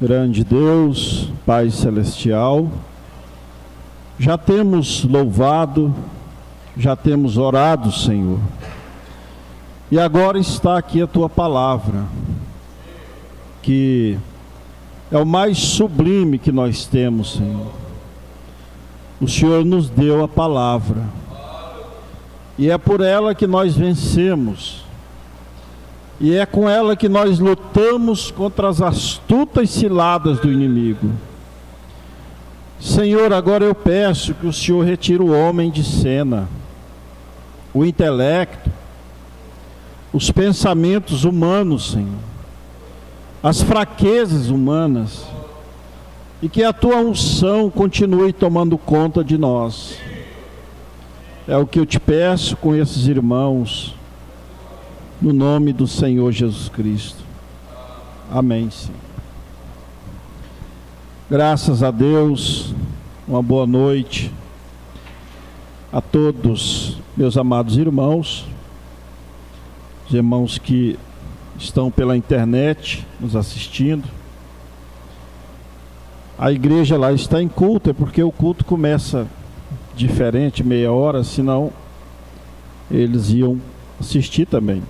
Grande Deus, Pai Celestial, já temos louvado, já temos orado, Senhor, e agora está aqui a Tua palavra, que é o mais sublime que nós temos, Senhor. O Senhor nos deu a palavra, e é por ela que nós vencemos, e é com ela que nós lutamos contra as astutas ciladas do inimigo. Senhor, agora eu peço que o Senhor retire o homem de cena, o intelecto, os pensamentos humanos, Senhor, as fraquezas humanas, e que a Tua unção continue tomando conta de nós. É o que eu te peço com esses irmãos, no nome do Senhor Jesus Cristo. Amém, Senhor. Graças a Deus, uma boa noite a todos, meus amados irmãos, os irmãos que estão pela internet nos assistindo. A igreja lá está em culto, é porque o culto começa diferente, meia hora, senão eles iam assistir também.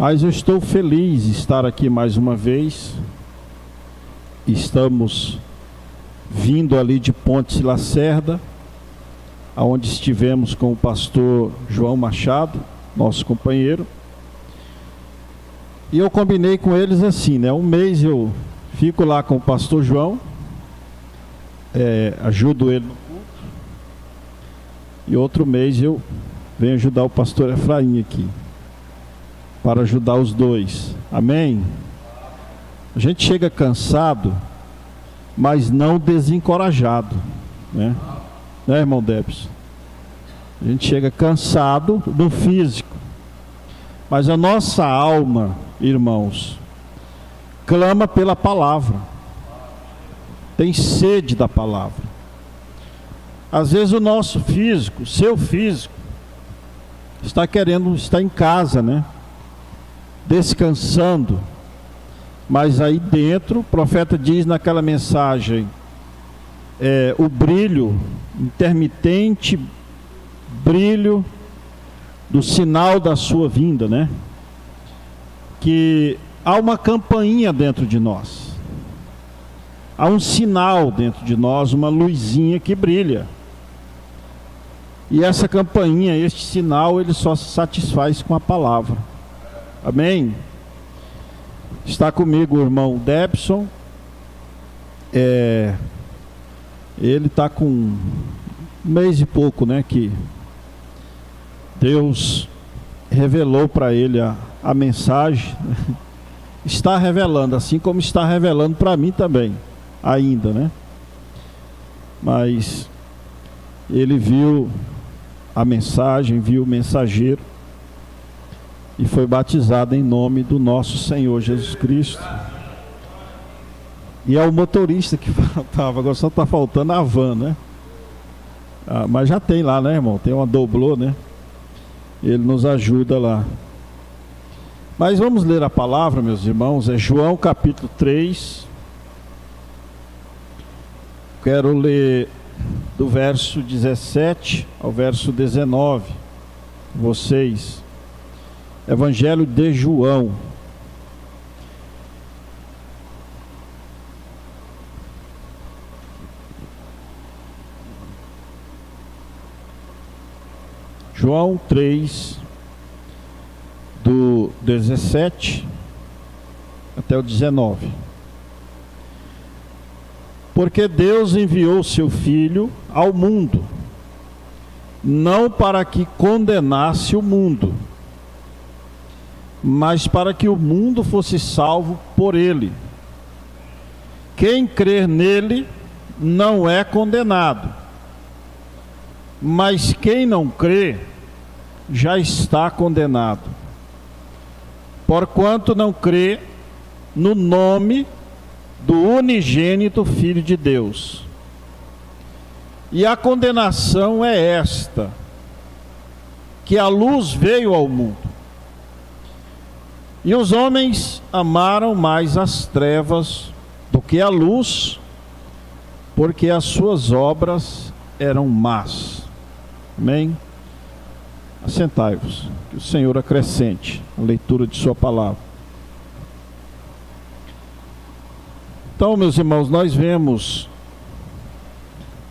Mas eu estou feliz de estar aqui mais uma vez. Estamos vindo ali de Pontes Lacerda, aonde estivemos com o pastor João Machado, nosso companheiro. E eu combinei com eles assim, né? Um mês eu fico lá com o pastor João, ajudo ele no culto, e outro mês eu venho ajudar o pastor Efraim aqui, para ajudar os dois. Amém? A gente chega cansado, mas não desencorajado, né? Né, irmão Debs? A gente chega cansado no físico, mas a nossa alma, irmãos, clama pela palavra, tem sede da palavra. Às vezes o nosso físico, seu físico, está querendo estar em casa, né? Descansando, mas aí dentro, o profeta diz naquela mensagem, o brilho, intermitente brilho do sinal da sua vinda, né? Que há uma campainha dentro de nós, há um sinal dentro de nós, uma luzinha que brilha, e essa campainha, este sinal, ele só se satisfaz com a palavra. Amém? Está comigo o irmão Debson, ele está com um mês e pouco, né, que Deus revelou para ele a mensagem, está revelando, assim como está revelando para mim também, ainda, né? Mas ele viu a mensagem, viu o mensageiro, e foi batizado em nome do nosso Senhor Jesus Cristo. E é o motorista que faltava, agora só está faltando a van, né? Mas já tem lá, né, irmão? Tem uma doblô, né? Ele nos ajuda lá. Mas vamos ler a palavra, meus irmãos. É João capítulo 3. Quero ler do verso 17 ao verso 19. Vocês. Evangelho de João. João 3, do 17 até o 19. Porque Deus enviou seu Filho ao mundo, não para que condenasse o mundo, mas para que o mundo fosse salvo por ele. Quem crer nele não é condenado, mas quem não crê já está condenado, porquanto não crê no nome do unigênito Filho de Deus. E a condenação é esta, que a luz veio ao mundo, E os homens amaram mais as trevas do que a luz, porque as suas obras eram más. Amém? Assentai-vos, que o Senhor acrescente a leitura de sua palavra. Então, meus irmãos, nós vemos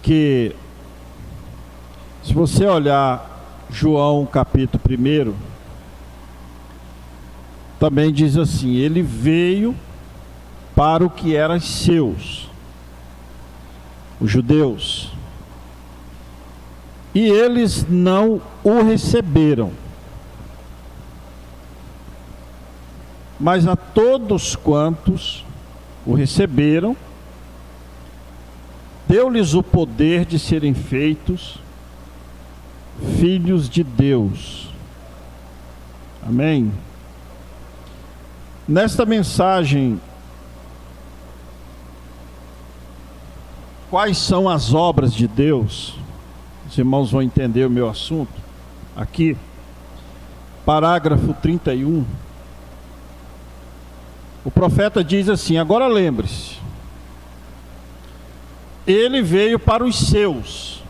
que, se você olhar João capítulo 1, também diz assim: ele veio para o que eram seus, os judeus, e eles não o receberam. Mas a todos quantos o receberam, deu-lhes o poder de serem feitos filhos de Deus. Amém? Nesta mensagem, quais são as obras de Deus? Os irmãos vão entender o meu assunto aqui. Parágrafo 31. O profeta diz assim: agora lembre-se, ele veio para os seus.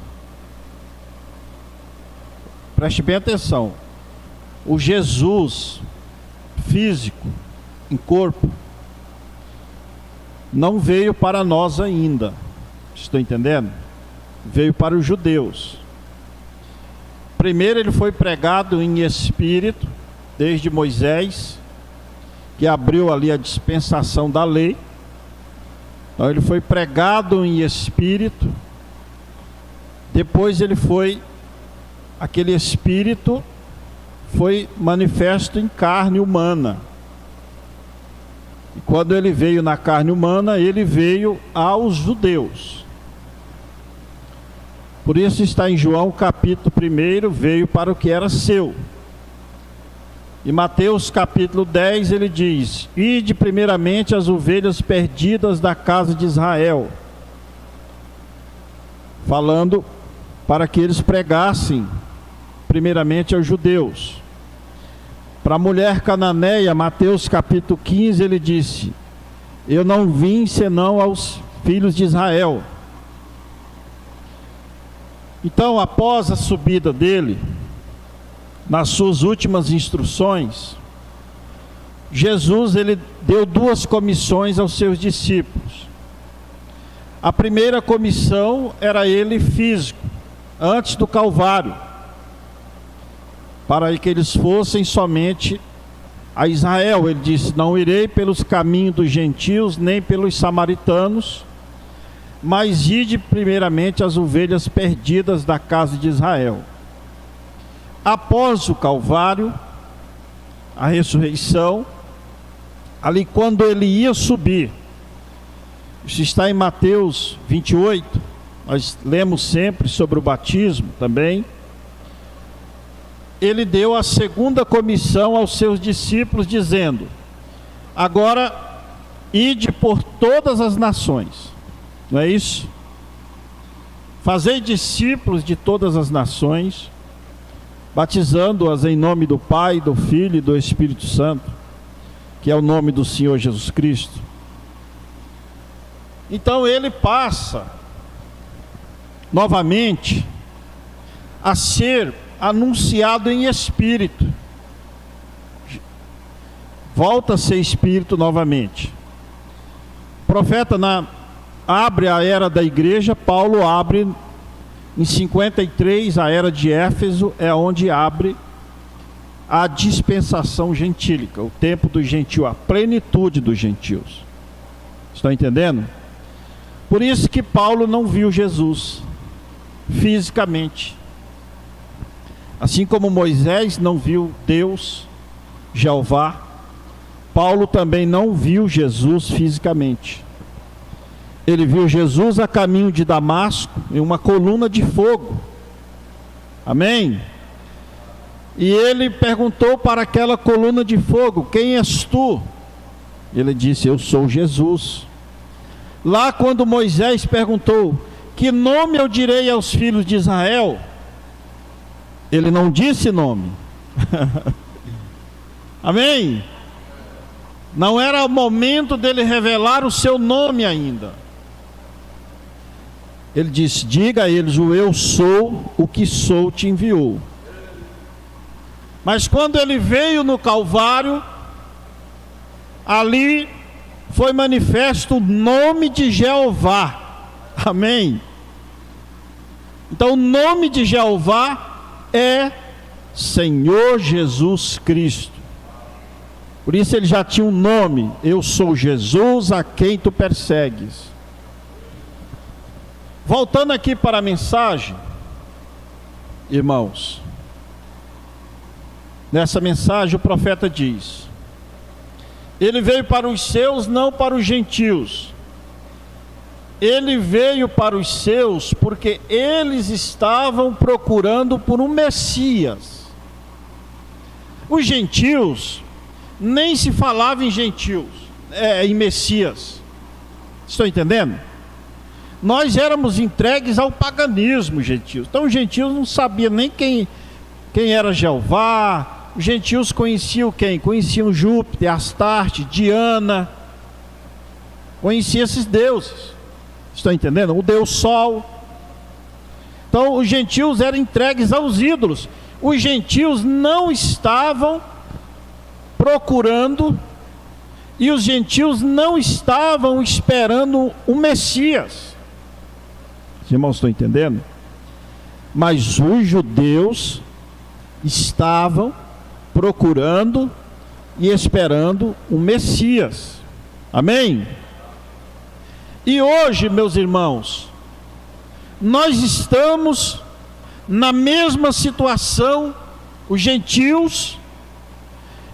Preste bem atenção. O Jesus físico, em corpo, não veio para nós ainda. Estão entendendo? Veio para os judeus. Primeiro ele foi pregado em espírito, desde Moisés, que abriu ali a dispensação da lei. Então ele foi pregado em espírito. Depois ele foi, aquele espírito foi manifesto em carne humana. E quando ele veio na carne humana, ele veio aos judeus. Por isso está em João capítulo 1, veio para o que era seu. Em Mateus capítulo 10 ele diz: ide primeiramente as ovelhas perdidas da casa de Israel, falando para que eles pregassem primeiramente aos judeus. Para a mulher cananeia, Mateus capítulo 15, ele disse: eu não vim senão aos filhos de Israel. Então, após a subida dele, nas suas últimas instruções, Jesus ele deu 2 comissões aos seus discípulos. A primeira comissão era ele físico, antes do Calvário, para que eles fossem somente a Israel. Ele disse: não irei pelos caminhos dos gentios, nem pelos samaritanos, mas ide primeiramente as ovelhas perdidas da casa de Israel. Após o Calvário, a ressurreição, ali quando ele ia subir, isso está em Mateus 28, nós lemos sempre sobre o batismo também. Ele deu a segunda comissão aos seus discípulos, dizendo: agora ide por todas as nações. Não é isso? Fazei discípulos de todas as nações, batizando-as em nome do Pai, do Filho e do Espírito Santo, que é o nome do Senhor Jesus Cristo. Então ele passa novamente a ser anunciado em espírito. Volta a ser espírito novamente. O profeta abre a era da igreja. Paulo abre em 53, a era de Éfeso, é onde abre a dispensação gentílica, o tempo do gentio, a plenitude dos gentios. Estão entendendo? Por isso que Paulo não viu Jesus fisicamente. Assim como Moisés não viu Deus, Jeová, Paulo também não viu Jesus fisicamente. Ele viu Jesus a caminho de Damasco, em uma coluna de fogo. Amém? E ele perguntou para aquela coluna de fogo: quem és tu? Ele disse: eu sou Jesus. Lá quando Moisés perguntou: que nome eu direi aos filhos de Israel? Ele não disse nome. Amém? Não era o momento dele revelar o seu nome ainda. Ele disse: diga a eles, o eu sou, o que sou te enviou. Mas quando ele veio no Calvário, ali foi manifesto o nome de Jeová. Amém? Então o nome de Jeová é Senhor Jesus Cristo. Por isso ele já tinha um nome: eu sou Jesus a quem tu persegues. Voltando aqui para a mensagem, irmãos, nessa mensagem o profeta diz: ele veio para os seus, não para os gentios. Ele veio para os seus porque eles estavam procurando por um Messias. Os gentios, nem se falava em gentios, em Messias. Estão entendendo? Nós éramos entregues ao paganismo, gentios. Então os gentios não sabiam nem quem era Jeová. Os gentios conheciam quem? Conheciam Júpiter, Astarte, Diana. Conheciam esses deuses. Estão entendendo? O Deus Sol. Então os gentios eram entregues aos ídolos. Os gentios não estavam procurando, e os gentios não estavam esperando o Messias. Os irmãos estão entendendo? Mas os judeus estavam procurando e esperando o Messias. Amém? E hoje, meus irmãos, nós estamos na mesma situação. Os gentios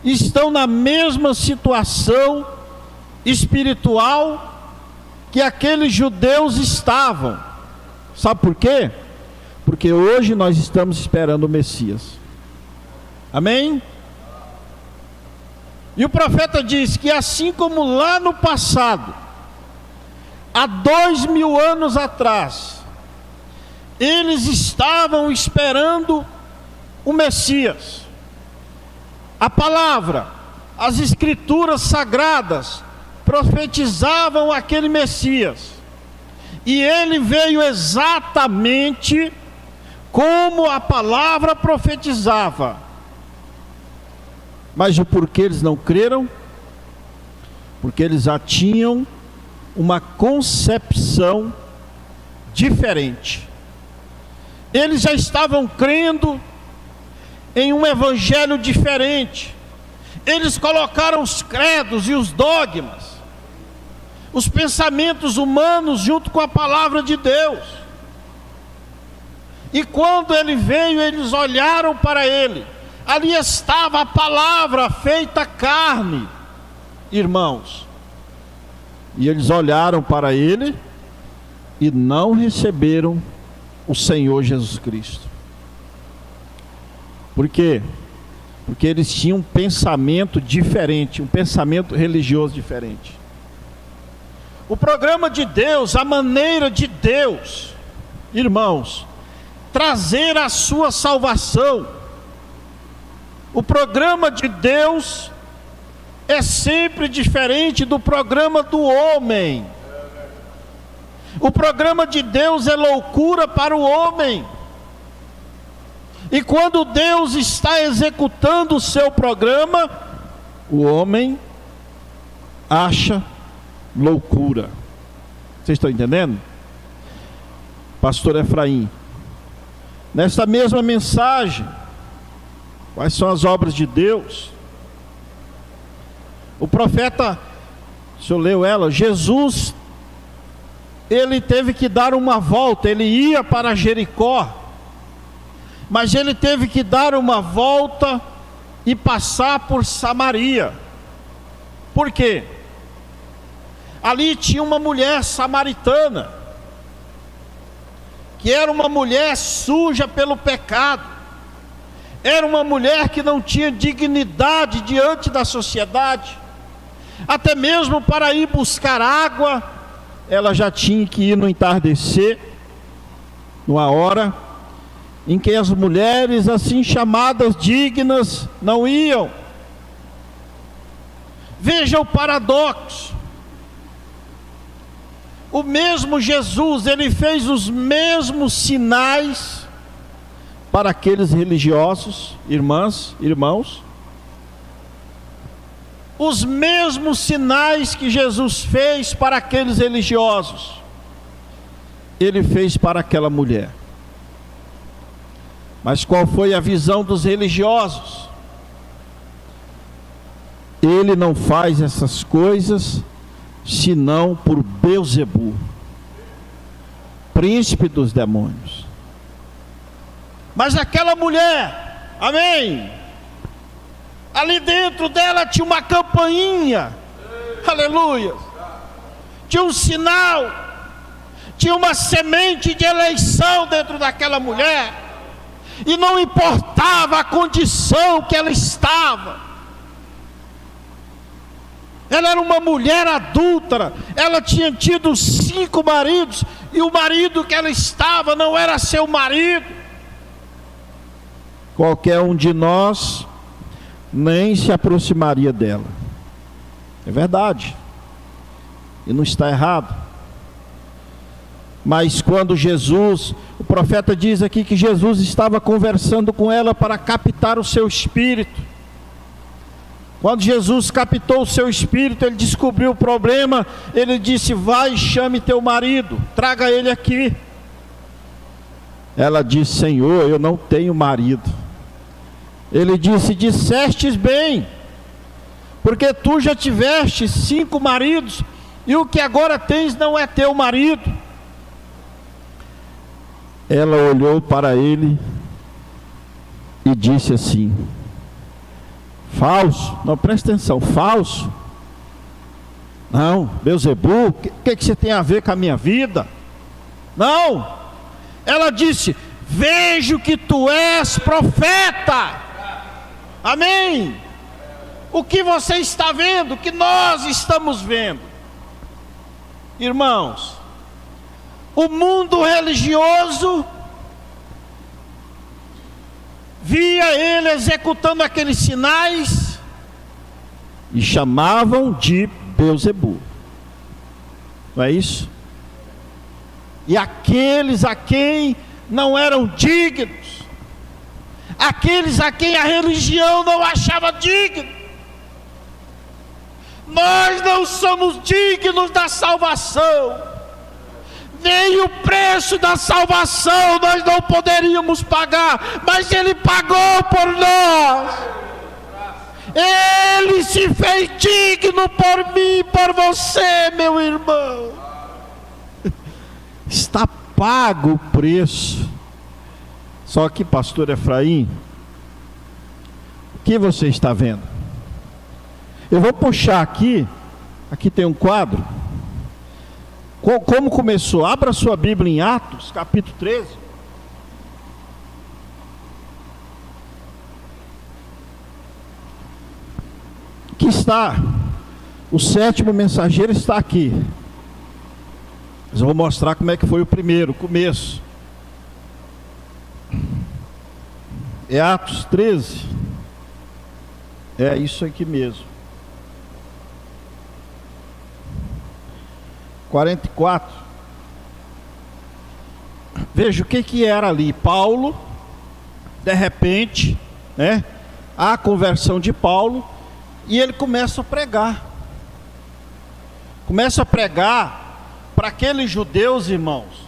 estão na mesma situação espiritual que aqueles judeus estavam. Sabe por quê? Porque hoje nós estamos esperando o Messias. Amém? E o profeta diz que assim como lá no passado, há 2000 anos atrás, eles estavam esperando o Messias. A palavra, as escrituras sagradas profetizavam aquele Messias. E ele veio exatamente como a palavra profetizava. Mas o porquê eles não creram? Porque eles já tinham uma concepção diferente. Eles já estavam crendo em um evangelho diferente. Eles colocaram os credos e os dogmas, os pensamentos humanos junto com a palavra de Deus. E quando ele veio, eles olharam para ele. Ali estava a palavra feita carne, irmãos. E eles olharam para ele e não receberam o Senhor Jesus Cristo. Por quê? Porque eles tinham um pensamento diferente, um pensamento religioso diferente. O programa de Deus, a maneira de Deus, irmãos, trazer a sua salvação, o programa de Deus é sempre diferente do programa do homem. O programa de Deus é loucura para o homem. E quando Deus está executando o seu programa, o homem acha loucura. Vocês estão entendendo? Pastor Efraim, nesta mesma mensagem, quais são as obras de Deus? O profeta, o senhor leu ela, Jesus, ele teve que dar uma volta. Ele ia para Jericó, mas ele teve que dar uma volta e passar por Samaria. Por quê? Ali tinha uma mulher samaritana, que era uma mulher suja pelo pecado. Era uma mulher que não tinha dignidade diante da sociedade. Até mesmo para ir buscar água, ela já tinha que ir no entardecer, numa hora em que as mulheres assim chamadas dignas não iam. Veja o paradoxo. O mesmo Jesus, ele fez os mesmos sinais para aqueles religiosos, irmãs, irmãos. Os mesmos sinais que Jesus fez para aqueles religiosos, ele fez para aquela mulher. Mas qual foi a visão dos religiosos? Ele não faz essas coisas senão por Beelzebu, príncipe dos demônios. Mas aquela mulher, amém, ali dentro dela tinha uma campainha, aleluia, tinha um sinal, tinha uma semente de eleição dentro daquela mulher, e não importava a condição que ela estava. Ela era uma mulher adúltera, ela tinha tido 5 maridos, e o marido que ela estava não era seu marido. Qualquer um de nós nem se aproximaria dela. É verdade, e não está errado. Mas quando Jesus, o profeta diz aqui que Jesus estava conversando com ela para captar o seu espírito. Quando Jesus captou o seu espírito, ele descobriu o problema, ele disse: vai, chame teu marido, traga ele aqui. Ela disse: Senhor, eu não tenho marido. Ele disse: dissestes bem, porque tu já tiveste 5 maridos, e o que agora tens não é teu marido. Ela olhou para ele e disse assim: falso? Não, presta atenção, falso? Não, Beelzebu, o que você tem a ver com a minha vida? Não, ela disse: vejo que tu és profeta. Amém? O que você está vendo, o que nós estamos vendo? Irmãos, o mundo religioso via ele executando aqueles sinais e chamavam de Beelzebu. Não é isso? E aqueles a quem não eram dignos, aqueles a quem a religião não achava digno, nós não somos dignos da salvação, nem o preço da salvação nós não poderíamos pagar, mas Ele pagou por nós. Ele se fez digno por mim e por você, meu irmão. Está pago o preço. Só que, pastor Efraim, o que você está vendo? Eu vou puxar aqui tem um quadro. Como começou? Abra sua Bíblia em Atos, capítulo 13. Aqui está, o 7º mensageiro está aqui. Mas eu vou mostrar como é que foi o primeiro, o começo. É Atos 13. É isso aqui mesmo. 44. Veja o que era ali. Paulo, de repente, né? A conversão de Paulo, e ele começa a pregar. Começa a pregar para aqueles judeus, irmãos.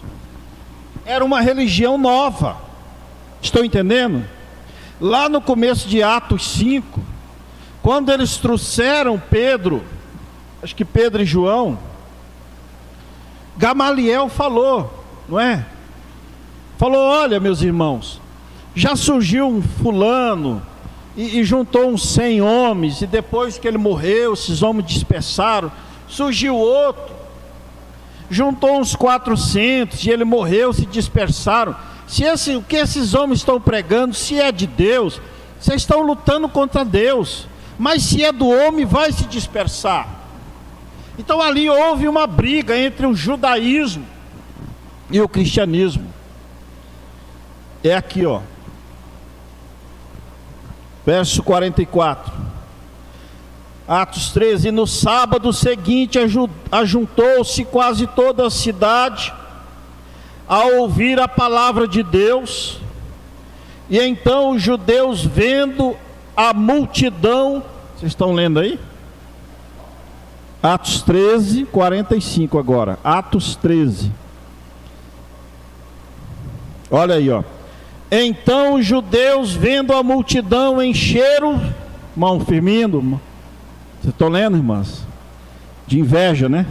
Era uma religião nova. Estão entendendo? Lá no começo de Atos 5, quando eles trouxeram Pedro, acho que Pedro e João, Gamaliel falou, não é? Falou: olha, meus irmãos, já surgiu um fulano e juntou uns 100 homens, e depois que ele morreu, esses homens dispersaram. Surgiu outro, juntou uns 400, e ele morreu, se dispersaram. O que esses homens estão pregando, se é de Deus, vocês estão lutando contra Deus, mas se é do homem, vai se dispersar. Então ali houve uma briga entre o judaísmo e o cristianismo. É aqui, ó, verso 44. Atos 13, no sábado seguinte ajuntou-se quase toda a cidade a ouvir a palavra de Deus. E então os judeus, vendo a multidão, vocês estão lendo aí? Atos 13, 45 agora, Atos 13. Olha aí, ó. Então os judeus, vendo a multidão, encheram, mão firmindo, vocês estão lendo, irmãs? De inveja, né?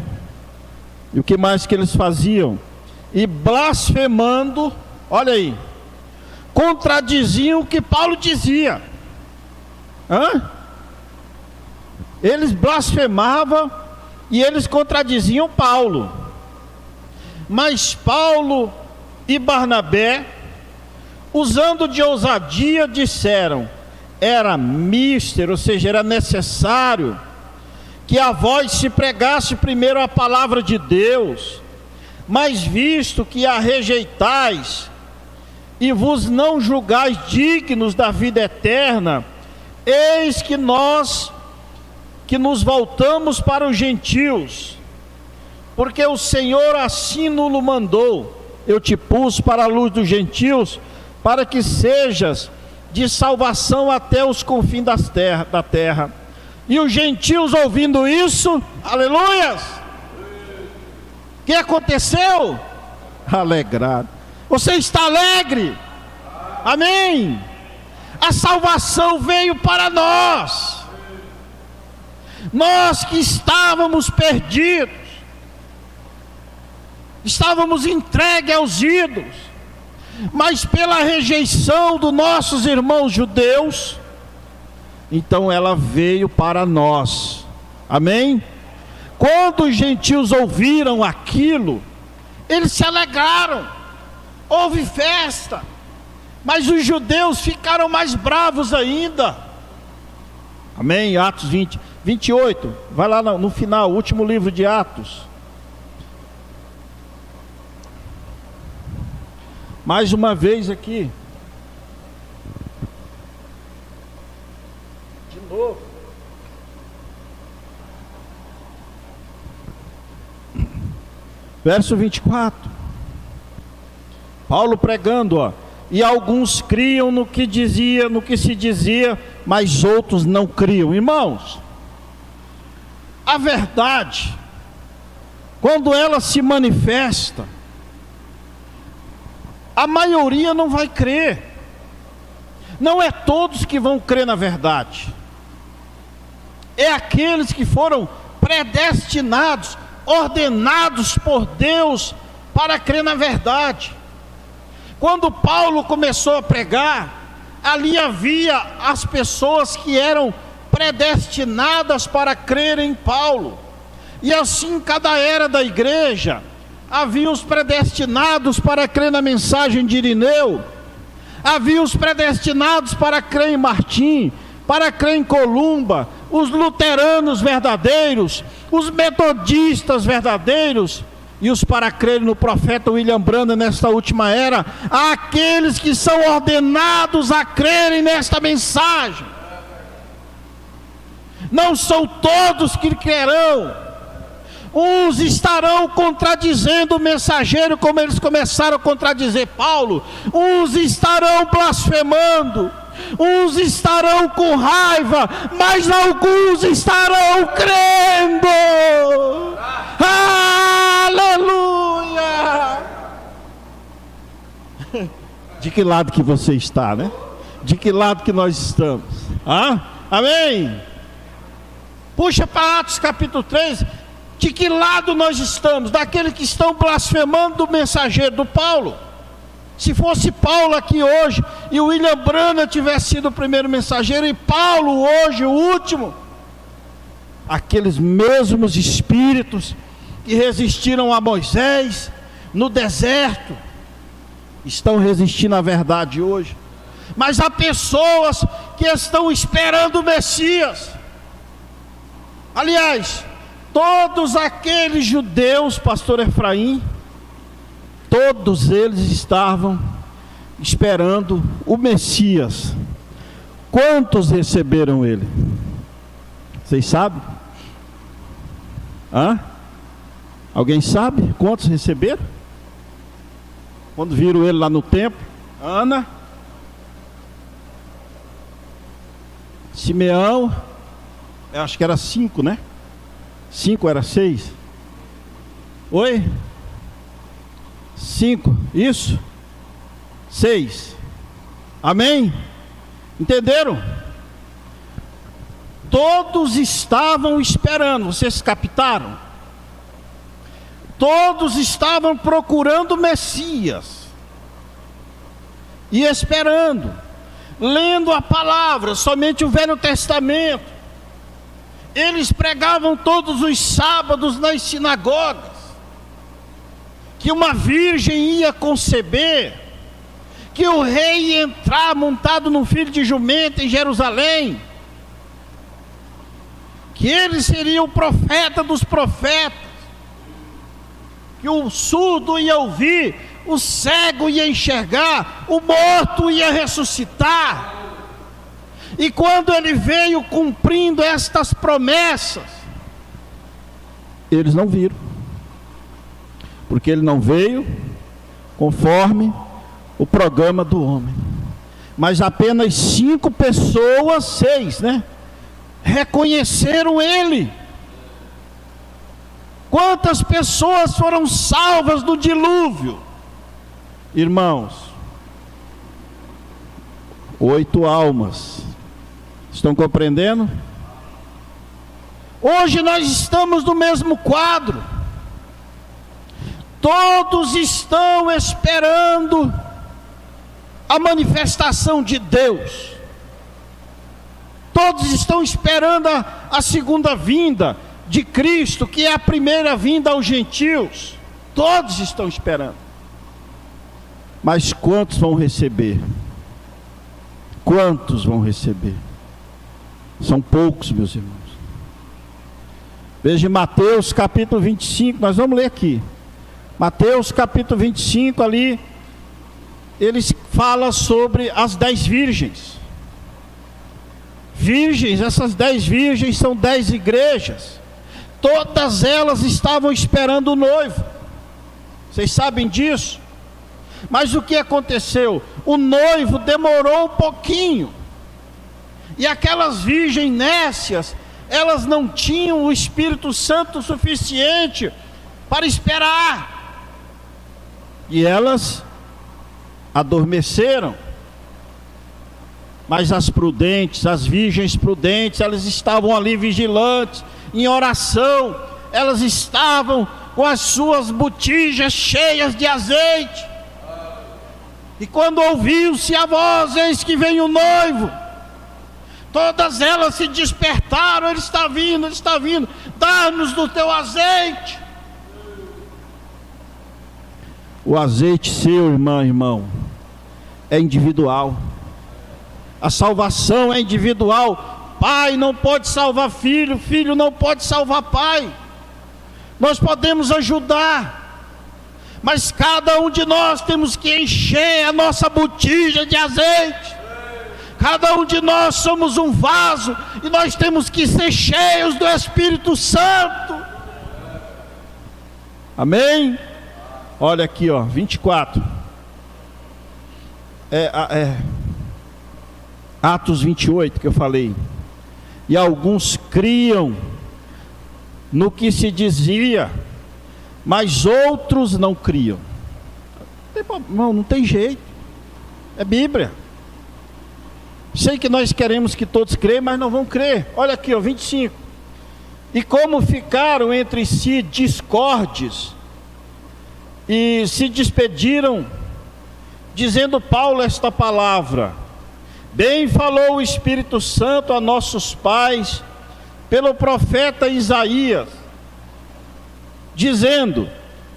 E o que mais que eles faziam? E blasfemando, olha aí, contradiziam o que Paulo dizia. Eles blasfemavam e eles contradiziam Paulo. Mas Paulo e Barnabé, usando de ousadia, disseram: era mister, ou seja, era necessário que a vós se pregasse primeiro a palavra de Deus, mas visto que a rejeitais e vos não julgais dignos da vida eterna, eis que nós que nos voltamos para os gentios, porque o Senhor assim nos mandou. Eu te pus para a luz dos gentios, para que sejas de salvação até os confins da terra. E os gentios, ouvindo isso, aleluias, o que aconteceu? Alegrado. Você está alegre? Amém. A salvação veio para nós. Nós que estávamos perdidos, estávamos entregues aos ídolos, mas pela rejeição dos nossos irmãos judeus, então ela veio para nós. Amém? Quando os gentios ouviram aquilo, eles se alegraram, houve festa, mas os judeus ficaram mais bravos ainda. Amém? Atos 20, 28, vai lá no final, último livro de Atos. Mais uma vez aqui. De novo. Verso 24. Paulo pregando, ó. E alguns criam no que se dizia, mas outros não criam. Irmãos, a verdade, quando ela se manifesta, a maioria não vai crer. Não é todos que vão crer na verdade. É aqueles que foram predestinados, ordenados por Deus para crer na verdade. Quando Paulo começou a pregar, ali havia as pessoas que eram predestinadas para crer em Paulo. E assim, em cada era da igreja, havia os predestinados para crer na mensagem de Irineu, havia os predestinados para crer em Martim, para crer em Columba, os luteranos verdadeiros, os metodistas verdadeiros, e os para crer no profeta William Branham nesta última era, aqueles que são ordenados a crerem nesta mensagem. Não são todos que crerão. Uns estarão contradizendo o mensageiro, como eles começaram a contradizer Paulo. Uns estarão blasfemando, uns estarão com raiva, mas alguns estarão crendo. Aleluia! De que lado que você está, né? De que lado que nós estamos? Amém? Puxa para Atos capítulo 3. De que lado nós estamos? Daqueles que estão blasfemando do mensageiro, do Paulo. Se fosse Paulo aqui hoje, e o William Branham tivesse sido o primeiro mensageiro, e Paulo hoje o último, aqueles mesmos espíritos que resistiram a Moisés no deserto, estão resistindo à verdade hoje. Mas há pessoas que estão esperando o Messias. Aliás, todos aqueles judeus, pastor Efraim, todos eles estavam esperando o Messias. Quantos receberam ele? Vocês sabem? Alguém sabe quantos receberam? Quando viram ele lá no templo? Ana, Simeão, eu acho que era 5, né? 5 era 6? Oi? 5, isso? 6. Amém? Entenderam? Todos estavam esperando, vocês captaram? Todos estavam procurando o Messias e esperando, lendo a palavra, somente o Velho Testamento. Eles pregavam todos os sábados nas sinagogas que uma virgem ia conceber, que o rei ia entrar montado num filho de jumenta em Jerusalém, que ele seria o profeta dos profetas, que o surdo ia ouvir, o cego ia enxergar, o morto ia ressuscitar. E quando ele veio cumprindo estas promessas, eles não viram, porque ele não veio conforme o programa do homem. Mas apenas 5 pessoas, 6, né? Reconheceram ele. Quantas pessoas foram salvas do dilúvio? Irmãos, 8 almas. Estão compreendendo? Hoje nós estamos no mesmo quadro. Todos estão esperando a manifestação de Deus. Todos estão esperando a segunda vinda de Cristo, que é a primeira vinda aos gentios. Todos estão esperando. Mas quantos vão receber? Quantos vão receber? São poucos, meus irmãos. Veja Mateus capítulo 25, nós vamos ler aqui. Mateus capítulo 25 ali, eles falam sobre as 10 virgens. Virgens, essas 10 virgens são 10 igrejas. Todas elas estavam esperando o noivo. Vocês sabem disso? Mas o que aconteceu? O noivo demorou um pouquinho. E aquelas virgens nécias, elas não tinham o Espírito Santo suficiente para esperar. E elas adormeceram. Mas as prudentes, as virgens prudentes, elas estavam ali vigilantes, em oração. Elas estavam com as suas botijas cheias de azeite. E quando ouviu-se a voz, eis que vem o noivo, todas elas se despertaram. Ele está vindo, dá-nos do teu azeite. O azeite seu, irmão, é individual. A salvação é individual. Pai não pode salvar filho, filho não pode salvar pai. Nós podemos ajudar, mas cada um de nós temos que encher a nossa botija de azeite. Cada um de nós somos um vaso, e nós temos que ser cheios do Espírito Santo. Amém? Olha aqui, 24. Atos 28 que eu falei. E alguns criam no que se dizia, mas outros não criam. Não tem jeito. É Bíblia. Sei que nós queremos que todos creiam, mas não vão crer. Olha aqui, 25. E como ficaram entre si discordes, e se despediram, dizendo Paulo esta palavra: bem falou o Espírito Santo a nossos pais, pelo profeta Isaías, dizendo: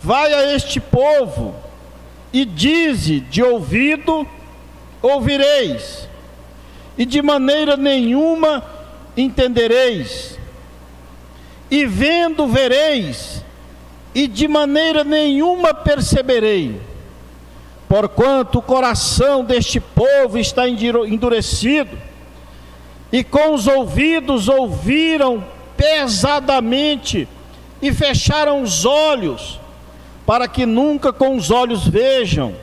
vai a este povo, e dize, de ouvido ouvireis, e de maneira nenhuma entendereis, e vendo vereis, e de maneira nenhuma perceberei, porquanto o coração deste povo está endurecido, e com os ouvidos ouviram pesadamente, e fecharam os olhos, para que nunca com os olhos vejam,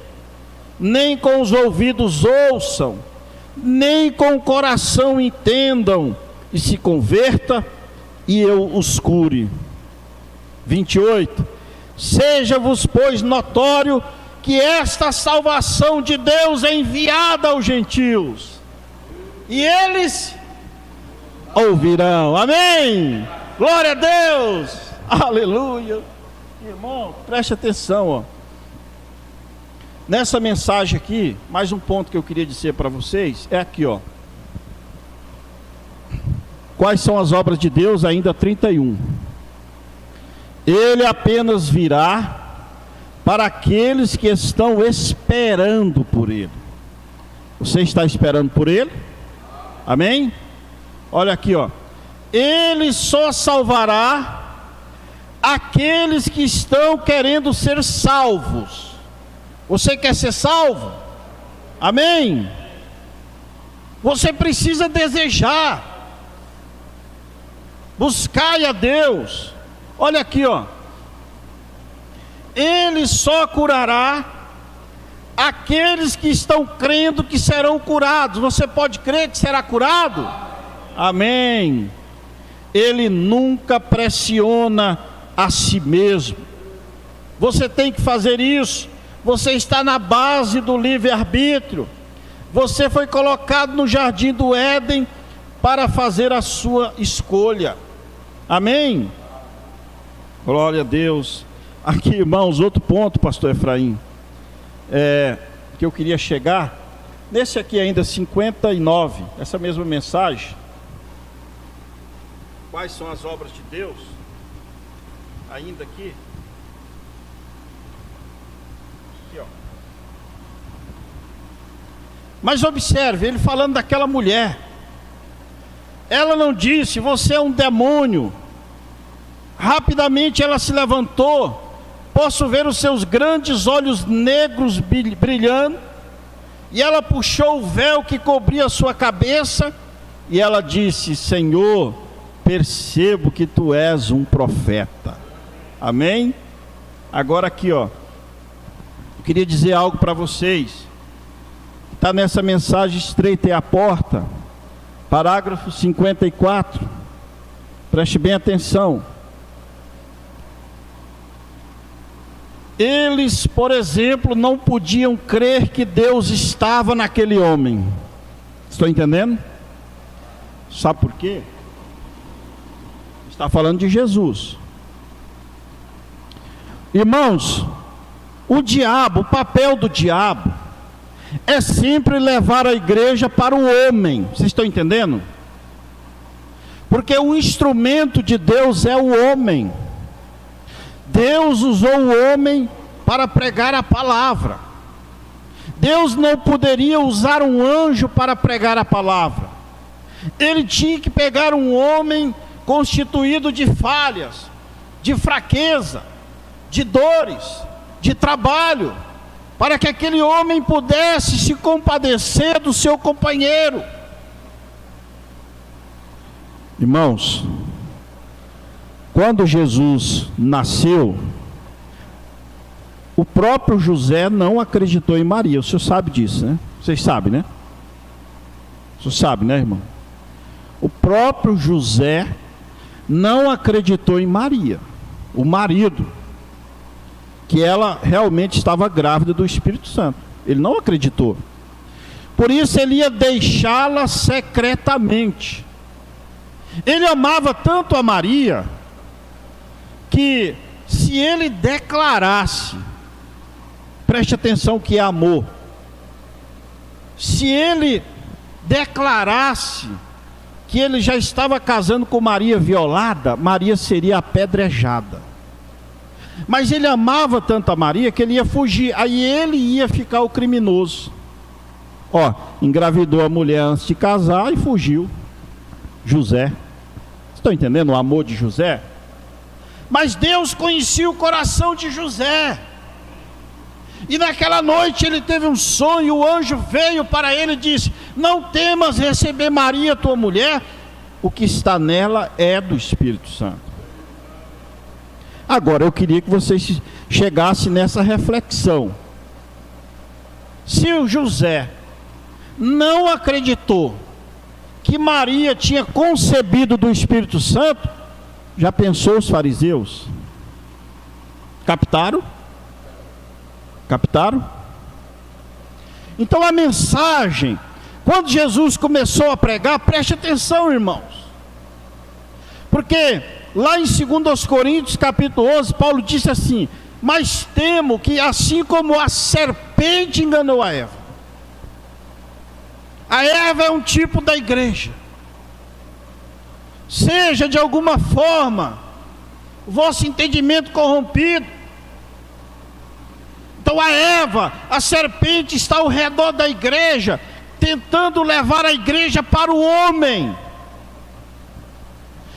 nem com os ouvidos ouçam, nem com o coração entendam, e se converta, e eu os cure. 28. Seja-vos, pois, notório que esta salvação de Deus é enviada aos gentios, e eles ouvirão. Amém. Glória a Deus. Aleluia. Irmão, preste atenção, ó. Nessa mensagem aqui, mais um ponto que eu queria dizer para vocês é aqui, ó. Quais são as obras de Deus? Ainda 31. Ele apenas virá para aqueles que estão esperando por Ele. Você está esperando por Ele? Amém? Olha aqui, ó. Ele só salvará aqueles que estão querendo ser salvos. Você quer ser salvo? Amém? Você precisa desejar. Buscai a Deus. Olha aqui, ó. Ele só curará aqueles que estão crendo que serão curados. Você pode crer que será curado? Amém. Ele nunca pressiona a si mesmo. Você tem que fazer isso. Você está na base do livre-arbítrio. Você foi colocado no jardim do Éden para fazer a sua escolha. Amém? Glória a Deus. Aqui, irmãos, outro ponto, pastor Efraim, que eu queria chegar, nesse aqui ainda 59, essa mesma mensagem. Quais são as obras de Deus? Ainda aqui. Aqui, ó. Mas observe, ele falando daquela mulher. Ela não disse, você é um demônio. Rapidamente ela se levantou. Posso ver os seus grandes olhos negros brilhando. E ela puxou o véu que cobria a sua cabeça. E ela disse, Senhor, percebo que tu és um profeta. Amém? Agora aqui, ó. Eu queria dizer algo para vocês. Está nessa mensagem, estreita é a porta. Parágrafo 54. Preste bem atenção. Eles, por exemplo, não podiam crer que Deus estava naquele homem. Estou entendendo? Sabe por quê? Está falando de Jesus. Irmãos, o papel do diabo é sempre levar a igreja para o homem. Vocês estão entendendo? Porque o instrumento de Deus é o homem. Deus usou o homem para pregar a palavra. Deus não poderia usar um anjo para pregar a palavra. Ele tinha que pegar um homem constituído de falhas, de fraqueza, de dores, de trabalho, para que aquele homem pudesse se compadecer do seu companheiro. Irmãos, quando Jesus nasceu, o próprio José não acreditou em Maria. O senhor sabe disso, né? Vocês sabem, né? O senhor sabe, né, irmão? O próprio José não acreditou em Maria, o marido, que ela realmente estava grávida do Espírito Santo. Ele não acreditou. Por isso ele ia deixá-la secretamente. Ele amava tanto a Maria, que se ele declarasse, preste atenção que é amor, se ele declarasse que ele já estava casando com Maria violada, Maria seria apedrejada. Mas ele amava tanto a Maria que ele ia fugir, aí ele ia ficar o criminoso. Ó, engravidou a mulher antes de casar e fugiu. José. Estão entendendo o amor de José? Mas Deus conhecia o coração de José. E naquela noite ele teve um sonho, o anjo veio para ele e disse: não temas receber Maria, tua mulher, o que está nela é do Espírito Santo. Agora eu queria que vocês chegassem nessa reflexão. Se o José não acreditou que Maria tinha concebido do Espírito Santo, já pensou os fariseus? Captaram? Captaram? Então a mensagem, quando Jesus começou a pregar, preste atenção, irmãos, porque lá em 2 Coríntios capítulo 11, Paulo disse assim: mas temo que assim como a serpente enganou a Eva é um tipo da igreja, seja de alguma forma o vosso entendimento corrompido. Então a serpente está ao redor da igreja, tentando levar a igreja para o homem.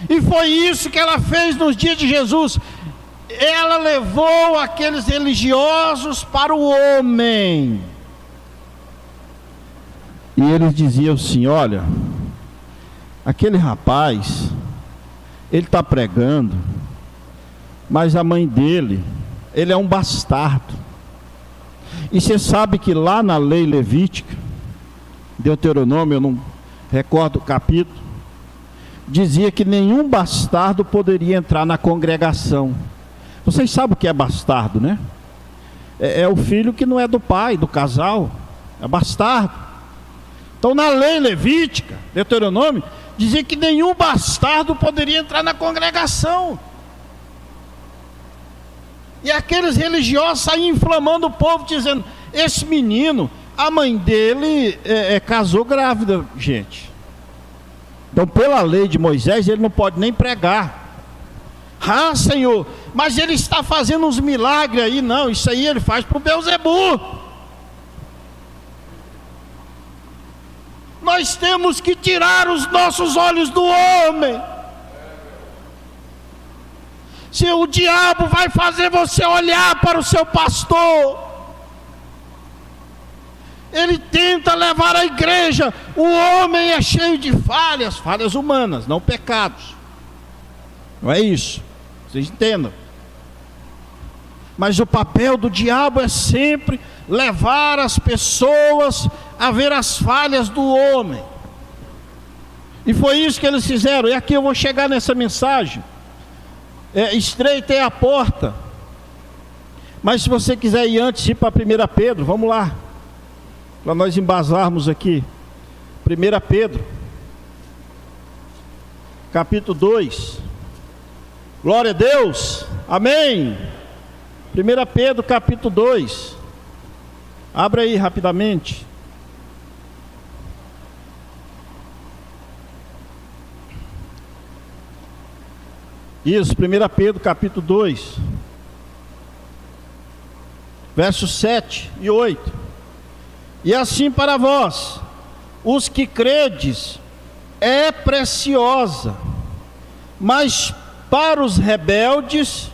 E foi isso que ela fez nos dias de Jesus. Ela levou aqueles religiosos para o homem. E eles diziam assim: olha, aquele rapaz, ele está pregando, mas a mãe dele, ele é um bastardo. E você sabe que lá na lei levítica, Deuteronômio, eu não recordo o capítulo, dizia que nenhum bastardo poderia entrar na congregação. Vocês sabem o que é bastardo, né? É o filho que não é do pai, do casal, é bastardo. Então na lei levítica, Deuteronômio, dizia que nenhum bastardo poderia entrar na congregação. E aqueles religiosos saíam inflamando o povo, dizendo: esse menino, a mãe dele casou grávida, gente. Então pela lei de Moisés ele não pode nem pregar. Ah, Senhor, mas ele está fazendo uns milagres aí. Não, isso aí ele faz para o Beelzebu. Nós temos que tirar os nossos olhos do homem. Se o diabo vai fazer você olhar para o seu pastor, ele tenta levar a igreja. O homem é cheio de falhas, falhas humanas, não pecados. Não é isso, vocês entendam. Mas o papel do diabo é sempre levar as pessoas a ver as falhas do homem. E foi isso que eles fizeram. E aqui eu vou chegar nessa mensagem. Estreita é a porta. Mas se você quiser ir antes, ir para 1 Pedro, vamos lá, para nós embasarmos aqui. 1 Pedro capítulo 2. Glória a Deus, amém. 1 Pedro capítulo 2. Abra aí rapidamente. Isso, 1 Pedro capítulo 2, versos 7 e 8. E assim para vós, os que credes, é preciosa, mas para os rebeldes,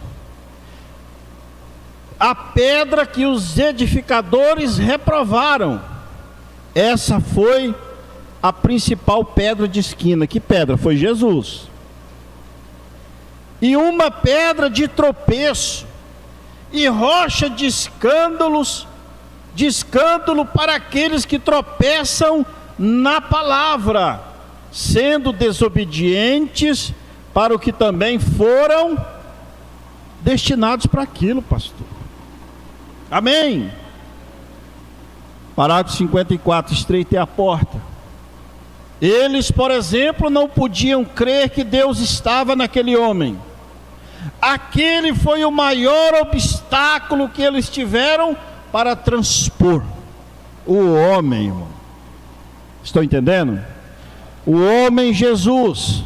a pedra que os edificadores reprovaram, essa foi a principal pedra de esquina. Que pedra? Foi Jesus. E uma pedra de tropeço, e rocha de escândalo para aqueles que tropeçam na palavra, sendo desobedientes para o que também foram destinados para aquilo, pastor. Amém. Parágrafo 54, estreita é a porta. Eles, por exemplo, não podiam crer que Deus estava naquele homem. Aquele foi o maior obstáculo que eles tiveram para transpor o homem, irmão. Estão entendendo? O homem Jesus,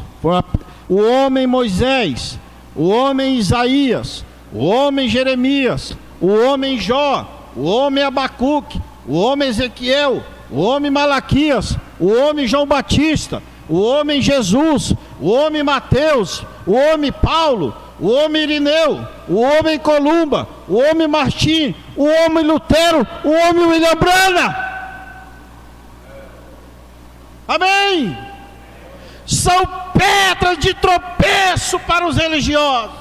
o homem Moisés, o homem Isaías, o homem Jeremias, o homem Jó, o homem Abacuque, o homem Ezequiel, o homem Malaquias, o homem João Batista, o homem Jesus, o homem Mateus, o homem Paulo, o homem Irineu, o homem Columba, o homem Martim, o homem Lutero, o homem William Branham. Amém? São pedras de tropeço para os religiosos,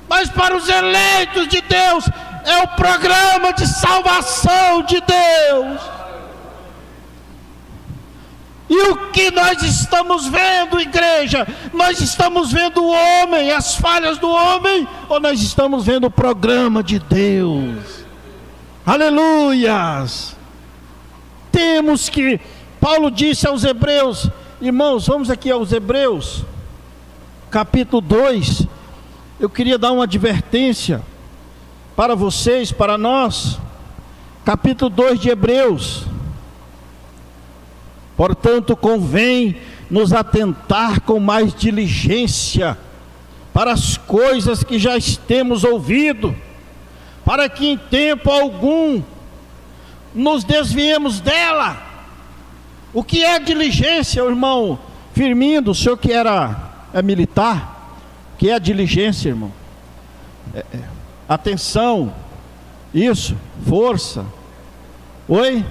mas para os eleitos de Deus é o programa de salvação de Deus. E o que nós estamos vendo, igreja? Nós estamos vendo o homem, as falhas do homem, ou nós estamos vendo o programa de Deus? Aleluias! Temos que, Paulo disse aos Hebreus, irmãos, vamos aqui aos Hebreus, capítulo 2, eu queria dar uma advertência para vocês, para nós, capítulo 2 de Hebreus. Portanto, convém nos atentar com mais diligência para as coisas que já temos ouvido, para que em tempo algum nos desviemos dela. O que é diligência, irmão Firmindo, o senhor que é militar, o que é diligência, irmão? Atenção, isso, força, oi?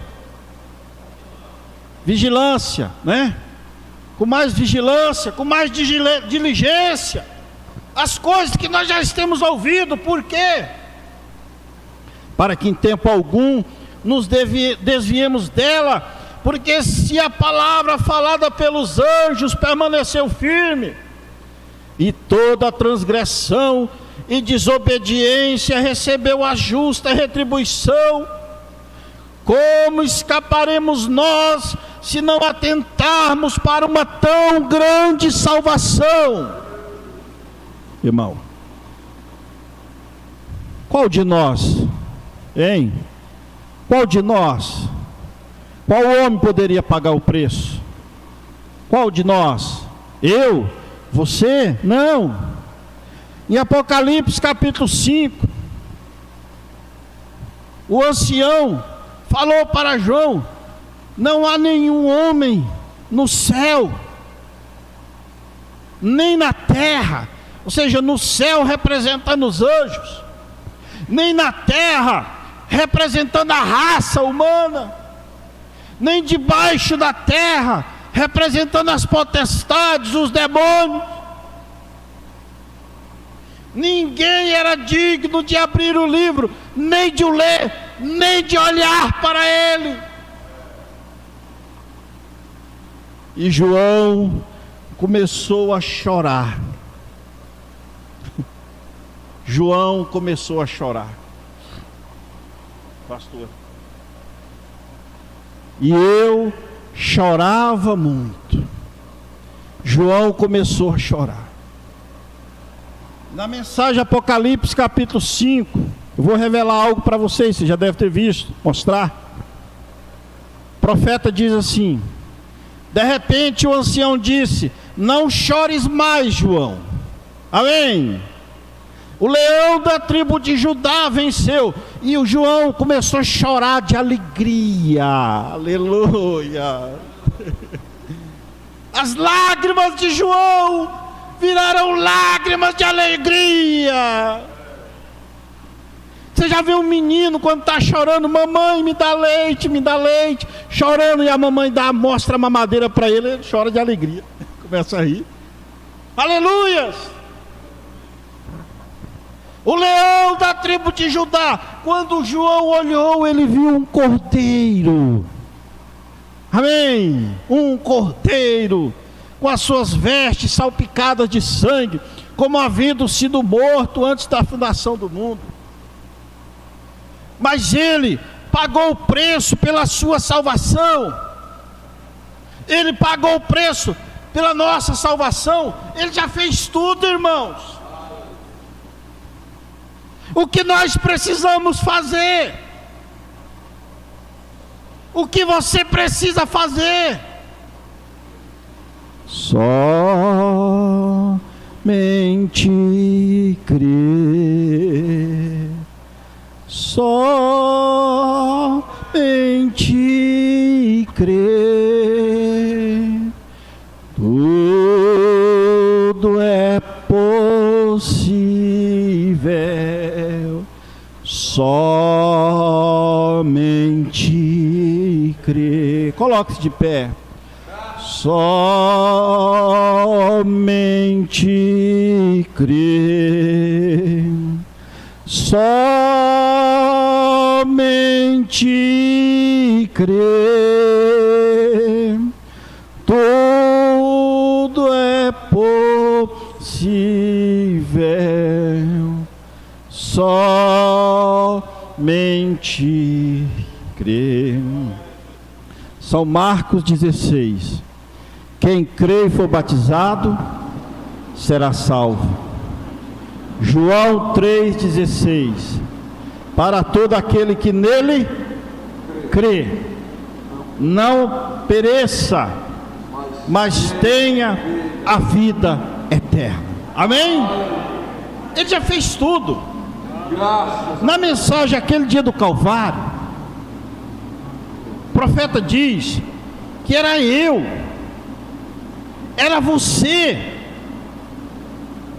Vigilância, né? Com mais vigilância, com mais diligência, as coisas que nós já temos ouvido. Por quê? Para que em tempo algum nos desviemos dela, porque se a palavra falada pelos anjos permaneceu firme, e toda transgressão e desobediência recebeu a justa retribuição, como escaparemos nós se não atentarmos para uma tão grande salvação? Irmão, qual de nós, hein? Qual de nós, qual homem poderia pagar o preço? Qual de nós? Eu? Você? Não. Em Apocalipse capítulo 5, o ancião falou para João: não há nenhum homem no céu, nem na terra, ou seja, no céu representando os anjos, nem na terra representando a raça humana, nem debaixo da terra representando as potestades, os demônios. Ninguém era digno de abrir o livro, nem de o ler, nem de olhar para ele. E João começou a chorar. João começou a chorar, pastor. E eu chorava muito. João começou a chorar. Na mensagem Apocalipse capítulo 5, eu vou revelar algo para vocês, você já deve ter visto, mostrar. O profeta diz assim: de repente o ancião disse: não chores mais, João. Amém. O leão da tribo de Judá venceu. E o João começou a chorar de alegria. Aleluia. As lágrimas de João viraram lágrimas de alegria. Você já viu um menino quando está chorando: mamãe, me dá leite, chorando, e a mamãe mostra a mamadeira para ele, ele chora de alegria, começa a rir. Aleluias. O leão da tribo de Judá, quando João olhou, ele viu um cordeiro. Amém. Um cordeiro com as suas vestes salpicadas de sangue, como havendo sido morto antes da fundação do mundo. Mas ele pagou o preço pela sua salvação. Ele pagou o preço pela nossa salvação. Ele já fez tudo, irmãos. O que nós precisamos fazer? O que você precisa fazer? Somente crer. Somente crer. Tudo é somente crer. Coloque-se de pé. Somente crer. Somente crer. Tudo é possível. Somente crer. São Marcos 16. Quem crê e for batizado será salvo. João 3,16. Para todo aquele que nele crê, não pereça, mas tenha a vida eterna. Amém? Ele já fez tudo. Na mensagem aquele dia do Calvário, o profeta diz que era eu, era você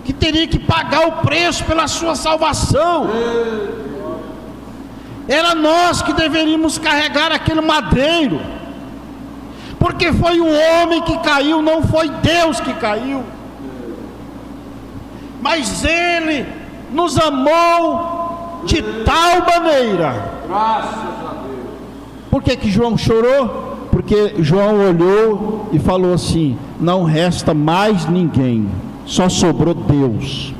que teria que pagar o preço pela sua salvação. Era nós que deveríamos carregar aquele madeiro, porque foi o homem que caiu, não foi Deus que caiu. Mas Ele nos amou de tal maneira. Graças a Deus. Por que João chorou? Porque João olhou e falou assim: não resta mais ninguém, só sobrou Deus.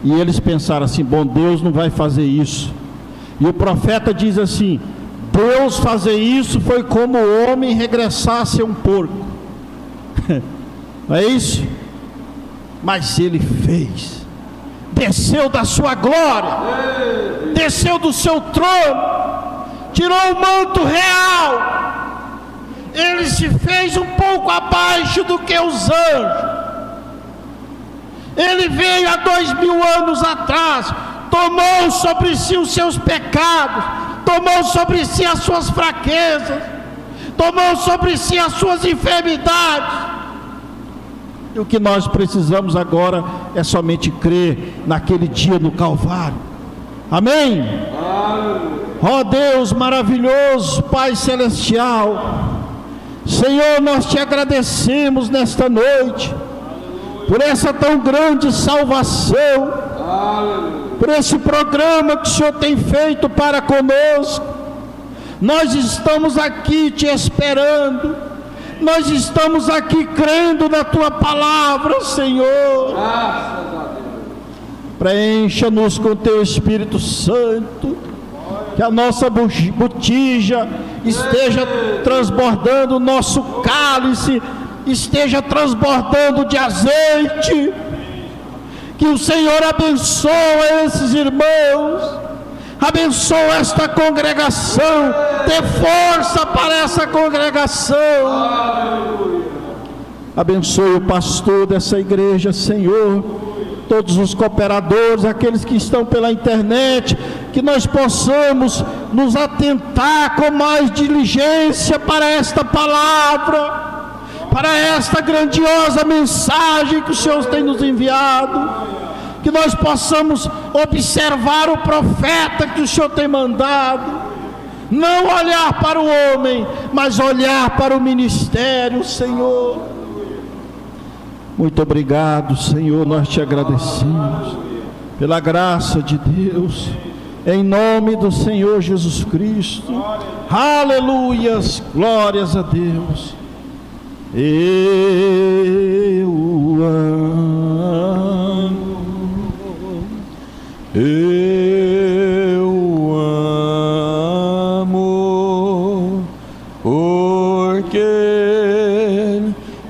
E eles pensaram assim: bom, Deus não vai fazer isso. E o profeta diz assim: Deus fazer isso foi como o homem regressar a ser um porco. Não é isso? Mas ele fez. Desceu da sua glória, desceu do seu trono, tirou o manto real. Ele se fez um pouco abaixo do que os anjos. Ele veio há 2000 anos atrás, tomou sobre si os seus pecados, tomou sobre si as suas fraquezas, tomou sobre si as suas enfermidades. E o que nós precisamos agora é somente crer naquele dia no Calvário. Amém? Ó Deus maravilhoso, Pai celestial, Senhor, nós te agradecemos nesta noite por essa tão grande salvação, por esse programa que o Senhor tem feito para conosco. Nós estamos aqui te esperando, nós estamos aqui crendo na tua palavra, Senhor. Preencha-nos com teu Espírito Santo, que a nossa botija esteja transbordando, o nosso cálice esteja transbordando de azeite. Que o Senhor abençoe esses irmãos, abençoe esta congregação, dê força para essa congregação. Abençoe o pastor dessa igreja, Senhor, todos os cooperadores, aqueles que estão pela internet, que nós possamos nos atentar com mais diligência para esta palavra, para esta grandiosa mensagem que o Senhor tem nos enviado, que nós possamos observar o profeta que o Senhor tem mandado, não olhar para o homem, mas olhar para o ministério, Senhor. Muito obrigado, Senhor, nós te agradecemos pela graça de Deus, em nome do Senhor Jesus Cristo. Aleluias, glórias a Deus. Eu amo, porque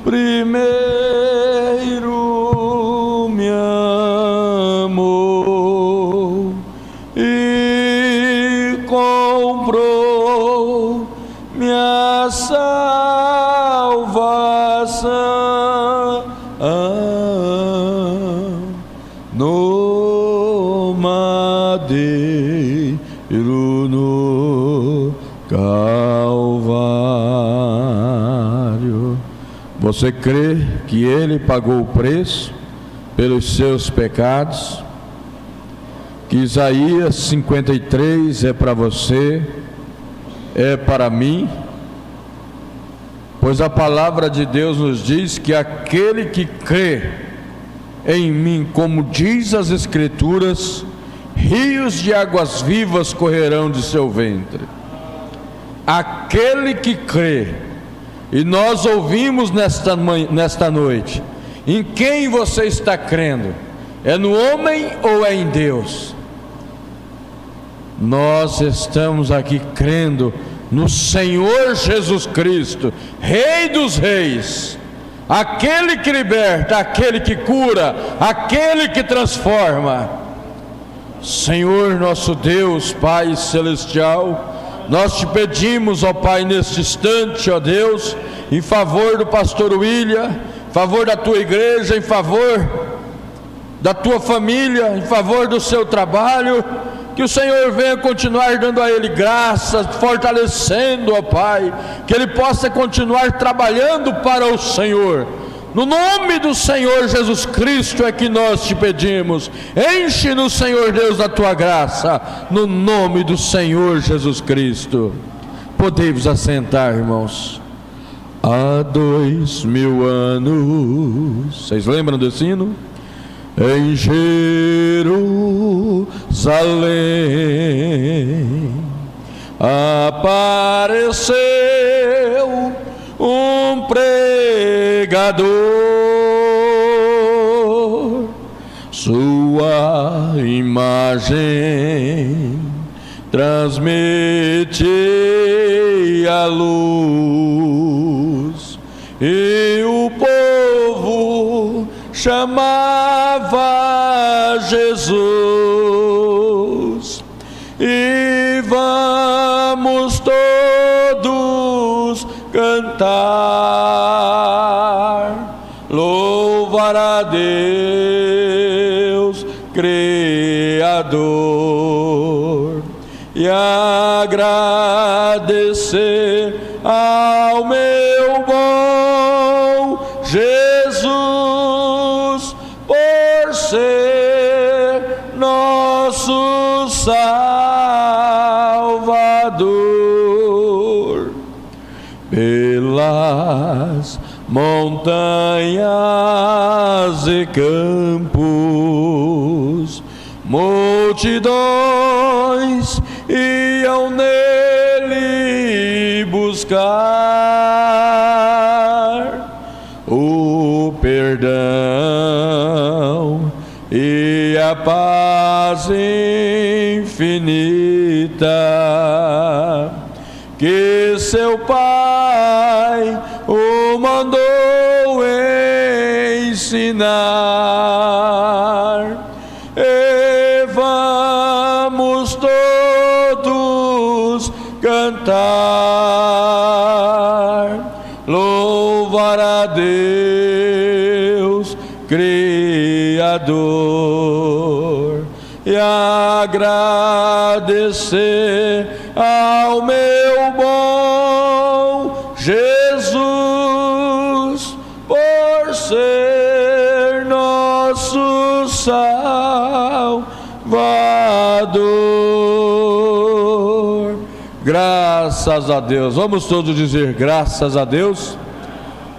primeiro me amou e comprou minha salvação no madeiro no Calvário. Você crê que Ele pagou o preço pelos seus pecados? que Isaías 53 é para você, é para mim, pois a palavra de Deus nos diz que aquele que crê em mim, como diz as Escrituras, rios de águas vivas correrão de seu ventre. Aquele que crê, e nós ouvimos nesta noite, em quem você está crendo? É no homem ou é em Deus? Nós estamos aqui crendo no Senhor Jesus Cristo, Rei dos Reis, aquele que liberta, aquele que cura, aquele que transforma. Senhor nosso Deus, Pai Celestial, nós te pedimos, ó Pai, neste instante, ó Deus, em favor do pastor William, em favor da tua igreja, em favor da tua família, em favor do seu trabalho, que o Senhor venha continuar dando a ele graça, fortalecendo, ó Pai, que ele possa continuar trabalhando para o Senhor. No nome do Senhor Jesus Cristo é que nós te pedimos. Enche-nos, Senhor Deus, da tua graça, no nome do Senhor Jesus Cristo. Podemos assentar, irmãos. Há 2000 anos, vocês lembram desse hino? Em Jerusalém apareceu um pregador, sua imagem transmitia a luz, e o povo chamava Jesus. E vamos todos cantar, louvar a Deus Criador, e agradecer ao meu bom Jesus por ser nosso Salvador. Pelas montanhas e campos, multidões iam nele buscar o perdão e a paz infinita que seu Pai o mandou ensinar. E vamos todos cantar, louvar a Deus Criador, e agradecer ao meu bom Jesus por ser nosso Salvador. Graças a Deus. Vamos todos dizer graças a Deus.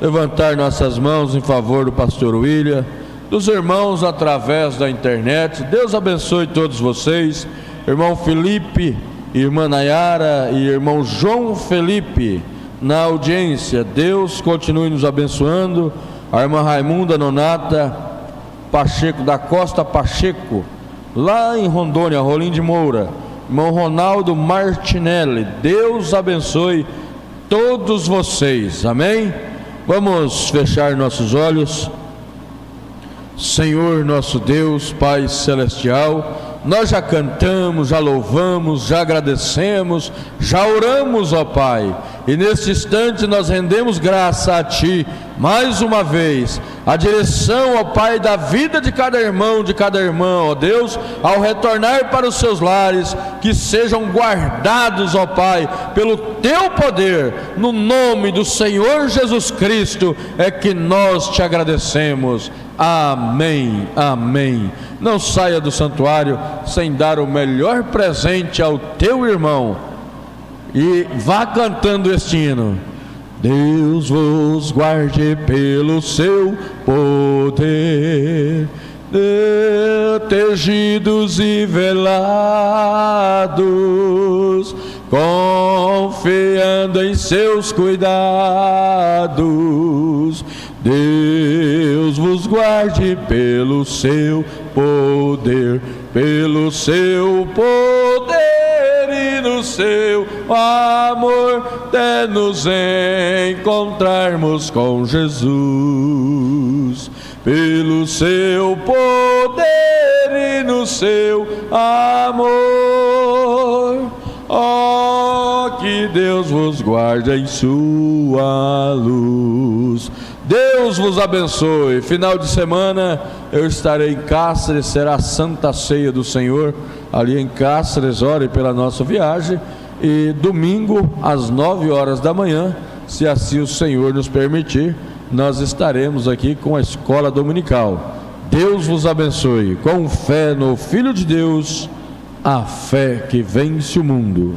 Levantar nossas mãos em favor do pastor William, dos irmãos através da internet. Deus abençoe todos vocês, irmão Felipe, irmã Nayara e irmão João Felipe na audiência. Deus continue nos abençoando. A irmã Raimunda Nonata Pacheco, da Costa Pacheco, lá em Rondônia, Rolim de Moura. Irmão Ronaldo Martinelli, Deus abençoe todos vocês, amém? Vamos fechar nossos olhos. Senhor nosso Deus, Pai Celestial, nós já cantamos, já louvamos, já agradecemos, já oramos, ó Pai, E neste instante nós rendemos graça a Ti, mais uma vez, a direção, ó Pai, da vida de cada irmão, de cada irmã, ó Deus, ao retornar para os seus lares, que sejam guardados, ó Pai, pelo Teu poder, no nome do Senhor Jesus Cristo, é que nós Te agradecemos. Amém, amém. Não saia do santuário sem dar o melhor presente ao teu irmão, e vá cantando este hino. Deus vos guarde pelo seu poder, protegidos e velados, confiando em seus cuidados. Deus vos guarde pelo seu poder, pelo seu poder, e no seu amor, até nos encontrarmos com Jesus. Pelo seu poder e no seu amor, ó, que Deus vos guarde em sua luz. Deus vos abençoe. Final de semana eu estarei em Cáceres, será a Santa Ceia do Senhor ali em Cáceres. Ore pela nossa viagem. E domingo às 9 horas da manhã, se assim o Senhor nos permitir, nós estaremos aqui com a escola dominical. Deus vos abençoe. Com fé no Filho de Deus, a fé que vence o mundo.